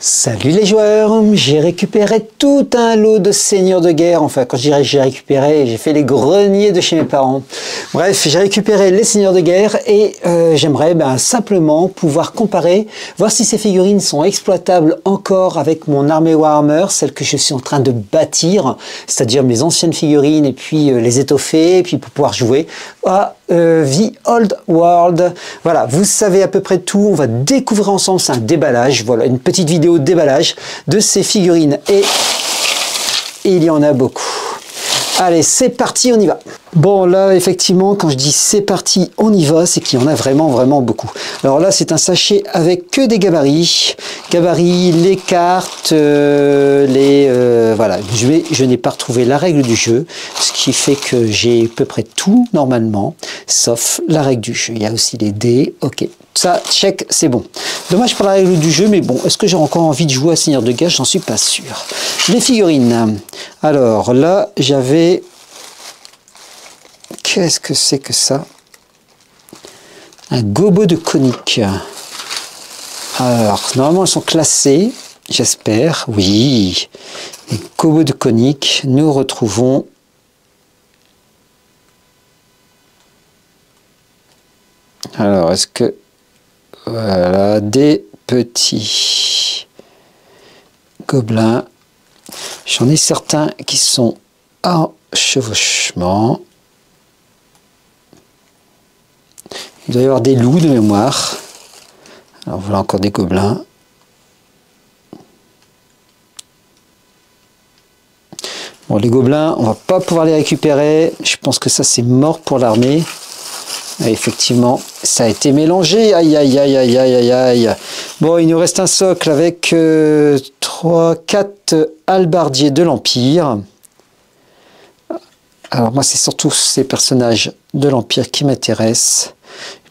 Salut les joueurs, j'ai récupéré tout un lot de seigneurs de guerre, enfin quand je dirais j'ai récupéré, j'ai fait les greniers de chez mes parents. Bref, j'ai récupéré les seigneurs de guerre et j'aimerais simplement pouvoir comparer, voir si ces figurines sont exploitables encore avec mon armée Warhammer, celle que je suis en train de bâtir, c'est-à-dire mes anciennes figurines et puis les étoffer, et puis pour pouvoir jouer à The Old World. Voilà, vous savez à peu près tout, on va découvrir ensemble, c'est un déballage, voilà, une petite vidéo de déballage de ces figurines et il y en a beaucoup. Allez, c'est parti, on y va. Bon, là, effectivement, quand je dis c'est parti, on y va, c'est qu'il y en a vraiment beaucoup. Alors là, c'est un sachet avec que des gabarits. Gabarits, les cartes, voilà. Je n'ai pas retrouvé la règle du jeu, ce qui fait que j'ai à peu près tout, normalement, sauf la règle du jeu. Il y a aussi les dés, ok. Ça, check, c'est bon. Dommage pour la règle du jeu, mais bon, est-ce que j'ai encore envie de jouer à Seigneur de guerre? J'en suis pas sûr. Les figurines. Alors là, j'avais... Qu'est-ce que c'est que ça? Un gobo de conique. Alors, normalement, elles sont classées, j'espère. Oui. Les gobos de conique, nous retrouvons... Alors, est-ce que... Voilà, des petits gobelins. J'en ai certains qui sont en chevauchement. Il doit y avoir des loups de mémoire. Alors voilà encore des gobelins. Bon, les gobelins, on va pas pouvoir les récupérer. Je pense que ça c'est mort pour l'armée. Effectivement, ça a été mélangé. Aïe, aïe, aïe, aïe, aïe, aïe. Bon, il nous reste un socle avec 4 hallebardiers de l'Empire. Alors moi, c'est surtout ces personnages de l'Empire qui m'intéressent.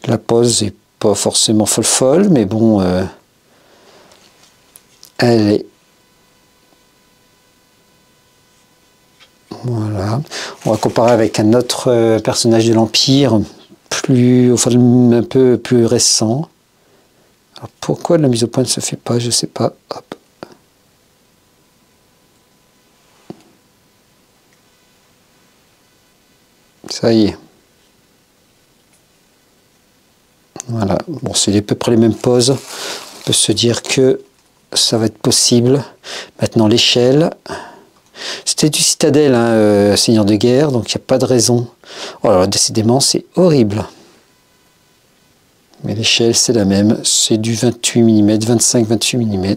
La pose n'est pas forcément folle, mais bon, elle est... Voilà. On va comparer avec un autre personnage de l'Empire, un peu plus récent. Alors pourquoi la mise au point ne se fait pas, je ne sais pas. Hop. Ça y est. Voilà. Bon, c'est à peu près les mêmes poses. On peut se dire que ça va être possible. Maintenant, l'échelle. C'était du citadelle, hein, seigneur de guerre, donc il n'y a pas de raison. Oh là là, décidément, c'est horrible. Mais l'échelle, c'est la même. C'est du 28 mm, 25-28 mm.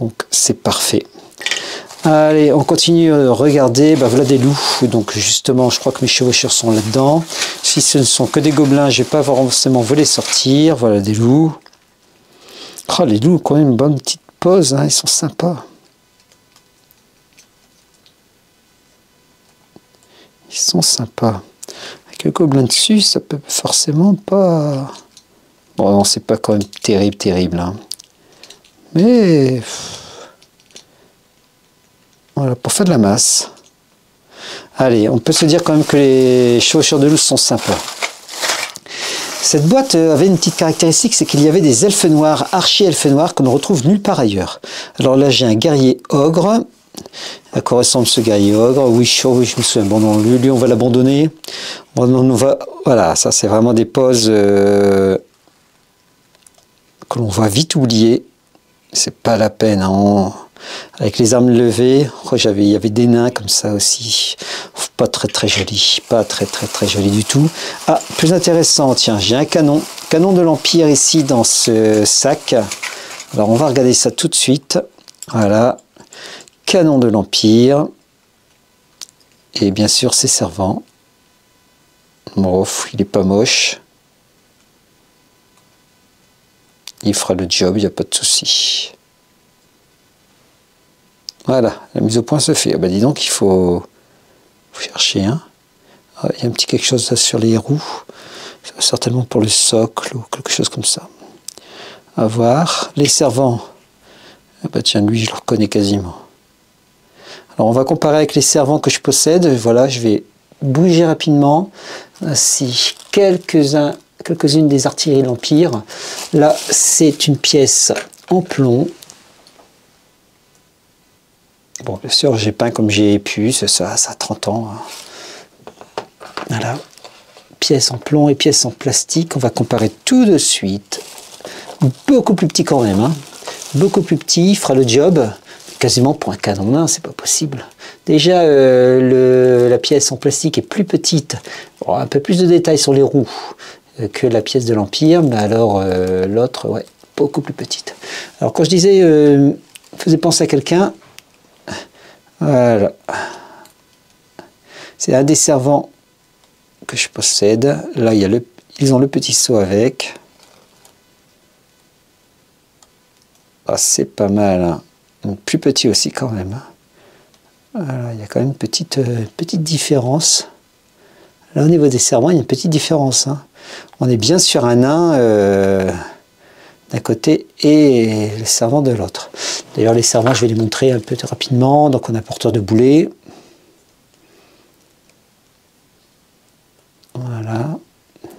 Donc, c'est parfait. Allez, on continue à regarder. Bah, voilà des loups. Donc, justement, je crois que mes chevaucheurs sont là-dedans. Si ce ne sont que des gobelins, je ne vais pas forcément vous les sortir. Voilà des loups. Oh, les loups, quand même, une bonne petite pose. Hein, ils sont sympas. Ils sont sympas. Avec le gobelin dessus, ça peut forcément pas... Bon, non, c'est pas quand même terrible. Hein. Mais... Voilà, pour faire de la masse. Allez, on peut se dire quand même que les chevaucheurs de loup sont sympas. Cette boîte avait une petite caractéristique, c'est qu'il y avait des elfes noirs, archi-elfes noirs, qu'on ne retrouve nulle part ailleurs. Alors là, j'ai un guerrier ogre. À quoi ressemble ce guerrier ogre? Oui, je me souviens. Bon, non, lui, on va l'abandonner. Voilà, ça, c'est vraiment des poses que l'on va vite oublier. C'est pas la peine. Hein. Avec les armes levées, il y avait des nains comme ça aussi. Pas très joli. Pas très joli du tout. Ah, plus intéressant, tiens, j'ai un canon. Canon de l'Empire ici dans ce sac. Alors, on va regarder ça tout de suite. Voilà. Canon de l'Empire. Et bien sûr, ses servants. Bon, il n'est pas moche. Il fera le job, il n'y a pas de souci. Voilà, la mise au point se fait. Ah bah dis donc, il faut chercher un. Ah, il y a un petit quelque chose là sur les roues. Certainement pour le socle ou quelque chose comme ça. À voir. Les servants. Ah bah tiens, lui, je le reconnais quasiment. Alors, on va comparer avec les servants que je possède. Voilà, je vais bouger rapidement. Ainsi, quelques-unes des artilleries de l'Empire. Là, c'est une pièce en plomb. Bon, bien sûr, j'ai peint comme j'ai pu, ça a 30 ans. Hein. Voilà. Pièces en plomb et pièces en plastique. On va comparer tout de suite. Beaucoup plus petit quand même. Hein. Beaucoup plus petit, il fera le job. Quasiment pour un canon nain, c'est pas possible. Déjà, la pièce en plastique est plus petite. Bon, un peu plus de détails sur les roues que la pièce de l'Empire, mais alors l'autre, ouais, beaucoup plus petite. Alors quand je disais, faisait penser à quelqu'un, voilà. C'est un des servants que je possède. Là, ils ont le petit seau avec. Ah, c'est pas mal. Hein. Plus petit aussi quand même. Voilà, il y a quand même une petite différence. Là, au niveau des servants, il y a une petite différence. Hein. On est bien sur un nain d'un côté et les servants de l'autre. D'ailleurs, les servants, je vais les montrer un peu rapidement. Donc, on a porteur de boulet. Voilà.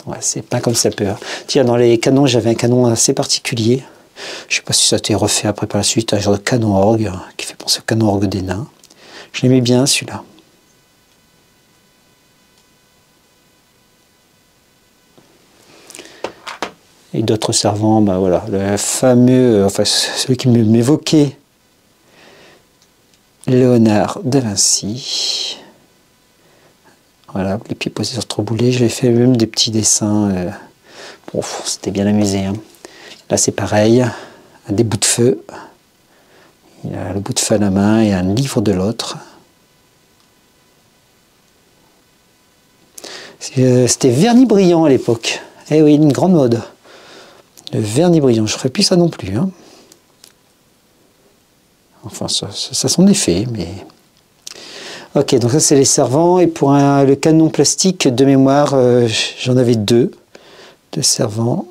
Ouais, c'est pas comme ça peut. Tiens, dans les canons, j'avais un canon assez particulier. Je ne sais pas si ça a été refait après par la suite, un genre de canon orgue qui fait penser au canon orgue des nains. Je l'aimais bien celui-là. Et d'autres servants, bah voilà, le fameux, enfin celui qui m'évoquait, Léonard de Vinci. Voilà, les pieds posés sur trois boulets. Je l'ai fait même des petits dessins. Bon, c'était bien amusé. Hein. Là, c'est pareil, des bouts de feu. Il a le bout de feu à la main et un livre de l'autre. C'était vernis brillant à l'époque. Eh oui, une grande mode. Le vernis brillant, je ne ferai plus ça non plus. Hein. Enfin, ça a son effet, mais... Ok, donc ça c'est les servants. Et pour le canon plastique, de mémoire, j'en avais deux servants.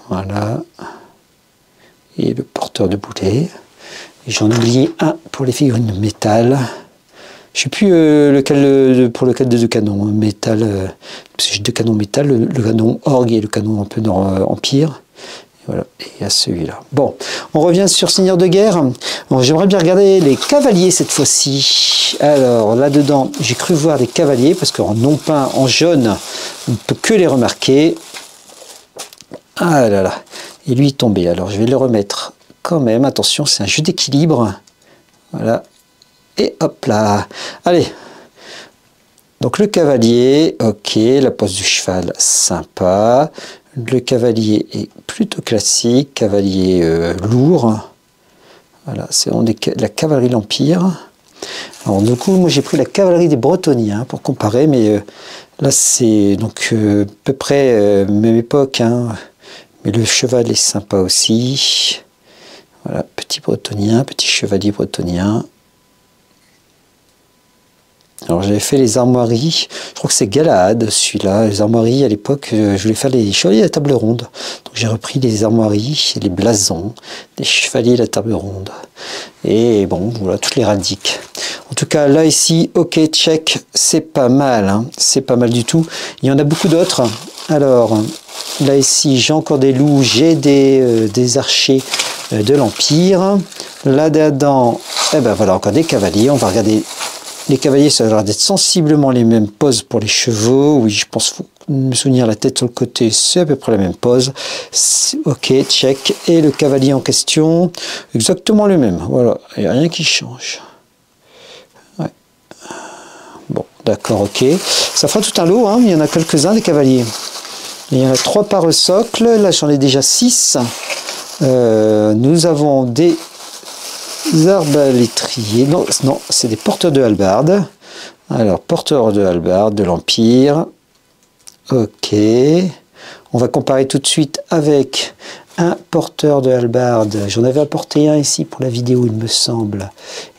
Voilà. Et le porteur de boulet. Et j'en ai oublié un pour les figurines de métal. Je ne sais plus pour lequel des deux canons. Métal, parce que j'ai deux canons métal, le canon orgue et le canon un peu empire. Et voilà, et il y a celui-là. Bon, on revient sur Seigneur de guerre. Bon, j'aimerais bien regarder les cavaliers cette fois-ci. Alors, là-dedans, j'ai cru voir des cavaliers, parce qu'en non peint en jaune, on ne peut que les remarquer. Ah là là, et lui est tombé. Alors, je vais le remettre quand même. Attention, c'est un jeu d'équilibre. Voilà. Et hop là. Allez. Donc, le cavalier, ok. La pose du cheval, sympa. Le cavalier est plutôt classique. Cavalier lourd. Voilà, c'est la cavalerie de l'Empire. Alors, du coup, moi, j'ai pris la cavalerie des Bretonniens pour comparer. Mais là, c'est donc à peu près même époque, hein. Mais le cheval est sympa aussi. Voilà, petit bretonien, petit chevalier bretonien. Alors j'avais fait les armoiries, je crois que c'est Galahad celui-là. Les armoiries à l'époque, je voulais faire les chevaliers à la table ronde. Donc j'ai repris les armoiries, les blasons, des chevaliers à la table ronde. Et bon, voilà, toutes les radiques. En tout cas, là, ici, ok, check, c'est pas mal. Hein, c'est pas mal du tout. Il y en a beaucoup d'autres. Alors, là, ici, j'ai encore des loups, j'ai des archers de l'Empire. Là-dedans, eh ben voilà, encore des cavaliers. On va regarder les cavaliers, ça a l'air d'être sensiblement les mêmes poses pour les chevaux. Oui, je pense qu'il faut me souvenir la tête sur le côté, c'est à peu près la même pose. Ok, check. Et le cavalier en question, exactement le même. Voilà, il n'y a rien qui change. Ouais. Bon, d'accord, ok. Ça fera tout un lot, hein. Il y en a quelques-uns des cavaliers. Il y en a 3 par socle, là j'en ai déjà 6. Nous avons des arbalétriers, non, c'est des porteurs de hallebarde. Alors, porteurs de hallebarde de l'Empire. Ok. On va comparer tout de suite avec un porteur de hallebarde. J'en avais apporté un ici pour la vidéo, il me semble.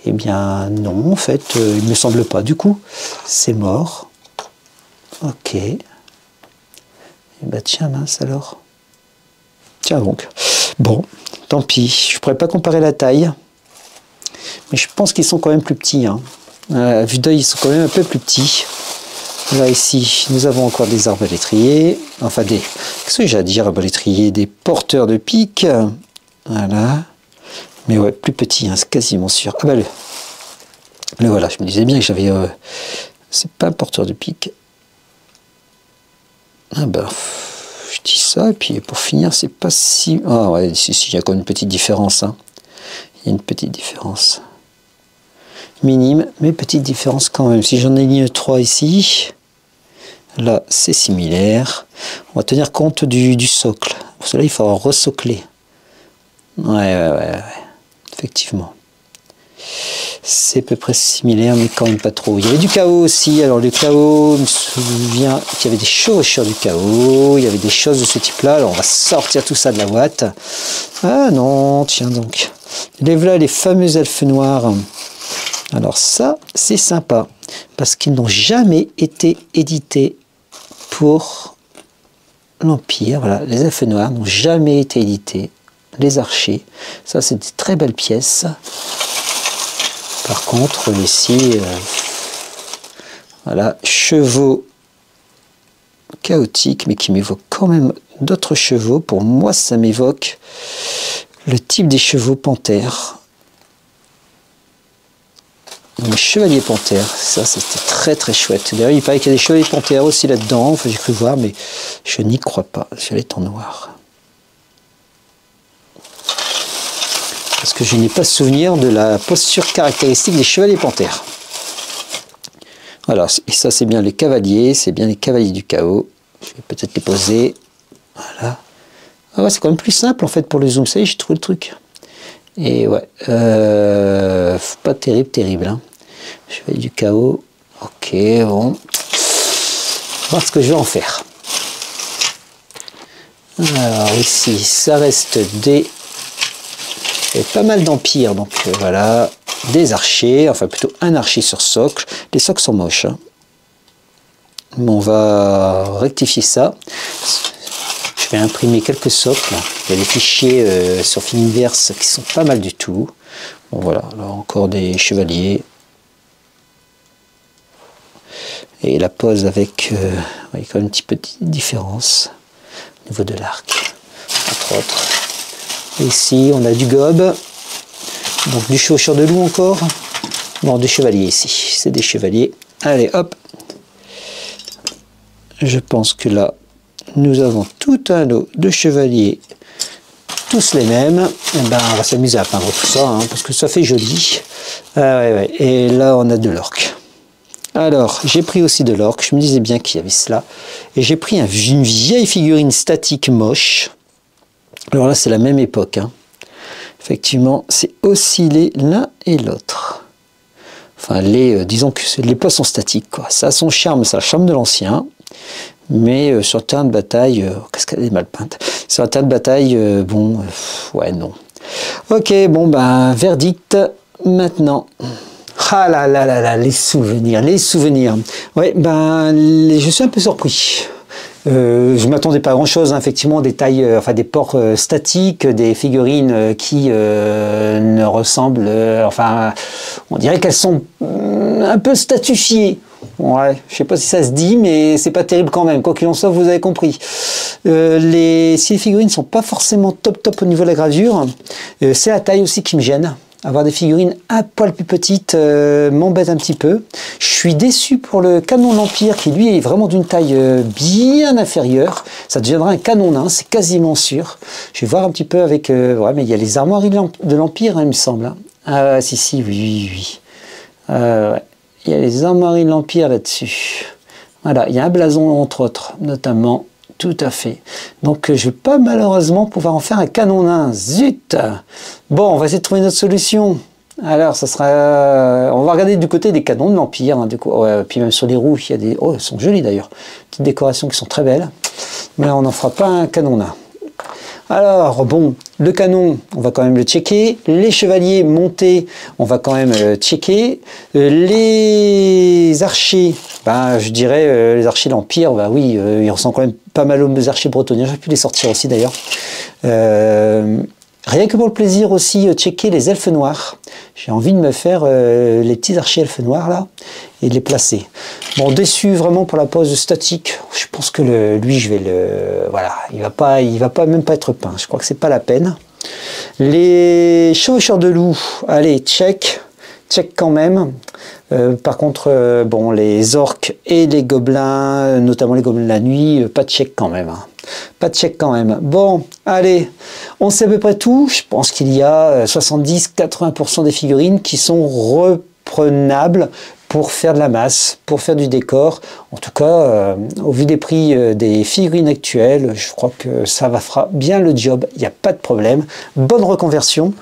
Eh bien, non, en fait, il ne me semble pas. Du coup, c'est mort. Ok. Et bah tiens, mince alors. Tiens donc. Bon, tant pis. Je ne pourrais pas comparer la taille. Mais je pense qu'ils sont quand même plus petits. Hein. À vue d'œil, ils sont quand même un peu plus petits. Là, ici, nous avons encore des arbalétriers. Enfin, qu'est-ce que j'ai à dire, arbalétriers? Des porteurs de piques. Voilà. Mais ouais, plus petit, hein, c'est quasiment sûr. Ah bah le voilà, je me disais bien que j'avais... c'est pas un porteur de pique. Ah bah, je dis ça, et puis pour finir, c'est pas si... Ah ouais, si, il y a quand même une petite différence. Hein. Il y a une petite différence. Minime, mais petite différence quand même. Si j'en ai ligne 3 ici, là, c'est similaire. On va tenir compte du socle. Pour cela, il faut resocler. Ouais. Effectivement. C'est à peu près similaire, mais quand même pas trop. Il y avait du chaos aussi. Alors le chaos, je me souviens qu'il y avait des chevauchures du chaos. Il y avait des choses de ce type-là. Alors on va sortir tout ça de la boîte. Ah non, tiens donc. Les voilà les fameux elfes noirs. Alors ça, c'est sympa. Parce qu'ils n'ont jamais été édités pour l'Empire. Voilà, les elfes noirs n'ont jamais été édités. Les archers. Ça, c'est des très belles pièces. Par contre, ici, voilà, chevaux chaotiques, mais qui m'évoquent quand même d'autres chevaux. Pour moi, ça m'évoque le type des chevaux panthères. Les chevaliers panthères, ça c'était très très chouette. D'ailleurs, il paraît qu'il y a des chevaliers panthères aussi là-dedans, enfin, j'ai cru voir, mais je n'y crois pas. Elle est en noir. Parce que je n'ai pas souvenir de la posture caractéristique des chevaliers panthères. Voilà, et ça c'est bien les cavaliers, c'est bien les cavaliers du chaos. Je vais peut-être les poser. Voilà. Ah ouais, c'est quand même plus simple en fait pour le zoom. Ça y est, j'ai trouvé le truc. Et ouais, pas terrible. Hein. Chevalier du chaos. Ok, bon. On va voir ce que je vais en faire. Alors ici, ça reste des... Et pas mal d'empires, donc voilà, des archers, enfin plutôt un archer sur socle. Les socles sont moches. Hein. Bon, on va rectifier ça. Je vais imprimer quelques socles. Il y a des fichiers sur Finiverse qui sont pas mal du tout. Bon voilà, là encore des chevaliers. Et la pose avec quand même une petite différence au niveau de l'arc, entre autres. Ici, on a du gobe, donc du chevaucheur de loup encore. Non, des chevaliers ici, c'est des chevaliers. Allez, hop. Je pense que là, nous avons tout un lot de chevaliers, tous les mêmes. Et ben, on va s'amuser à peindre tout ça, hein, parce que ça fait joli. Ouais. Et là, on a de l'orque. Alors, j'ai pris aussi de l'orque. Je me disais bien qu'il y avait cela. Et j'ai pris une vieille figurine statique moche. Alors là, c'est la même époque. Hein. Effectivement, c'est oscillé l'un et l'autre. Enfin, disons que les poids sont statiques. Quoi. Ça a son charme, ça a le charme de l'ancien. Mais sur le terrain de bataille, qu'est-ce qu'elle est mal peinte. Sur le terrain de bataille, ouais, non. Ok, bon, ben, verdict, maintenant. Ah là, les souvenirs. Ouais, ben, je suis un peu surpris. Je ne m'attendais pas à grand chose, hein, effectivement, des tailles, des ports statiques, des figurines qui ne ressemblent, on dirait qu'elles sont un peu statifiées. Ouais, je ne sais pas si ça se dit, mais c'est pas terrible quand même. Quoi qu'il en soit, vous avez compris. Si les figurines ne sont pas forcément top au niveau de la gravure, c'est la taille aussi qui me gêne. Avoir des figurines un poil plus petites m'embête un petit peu. Je suis déçu pour le canon de l'Empire qui lui est vraiment d'une taille bien inférieure. Ça deviendra un canon nain, c'est quasiment sûr. Je vais voir un petit peu avec... ouais, mais il y a les armoiries de l'Empire, hein, il me semble. Hein. Ah si, oui. Ouais. Il y a les armoiries de l'Empire là-dessus. Voilà, il y a un blason entre autres, notamment. Tout à fait. Donc je ne vais pas malheureusement pouvoir en faire un canon nain. Zut! Bon, on va essayer de trouver une autre solution. Alors, ça sera... on va regarder du côté des canons de l'Empire. Hein, ouais, puis même sur les roues, il y a des... Oh, elles sont jolies d'ailleurs. Petites décorations qui sont très belles. Mais on n'en fera pas un canon nain. Alors, bon, le canon, on va quand même le checker. Les chevaliers montés, on va quand même checker. Les archers, je dirais, les archers de l'Empire, oui, ils ressemblent quand même pas mal aux archers bretoniens. J'aurais pu les sortir aussi d'ailleurs. Rien que pour le plaisir aussi, checker les elfes noirs. J'ai envie de me faire les petits archers elfes noirs là et de les placer. Bon, déçu vraiment pour la pose statique. Je pense que lui, je vais le... Voilà, il va pas même pas être peint. Je crois que c'est pas la peine. Les chevaucheurs de loup, allez, check quand même. Par contre, bon, les orques et les gobelins, notamment les gobelins de la nuit, pas de check quand même. Hein. Pas de check quand même. Bon, allez, on sait à peu près tout. Je pense qu'il y a 70-80% des figurines qui sont reprenables pour faire de la masse, pour faire du décor. En tout cas, au vu des prix des figurines actuelles, je crois que ça fera bien le job, il n'y a pas de problème. Bonne reconversion.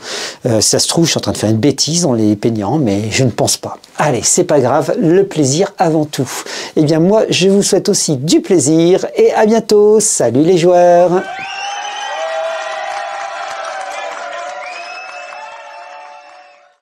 Ça se trouve, je suis en train de faire une bêtise en les peignant, mais je ne pense pas. Allez, c'est pas grave, le plaisir avant tout. Eh bien moi, je vous souhaite aussi du plaisir et à bientôt. Salut les joueurs!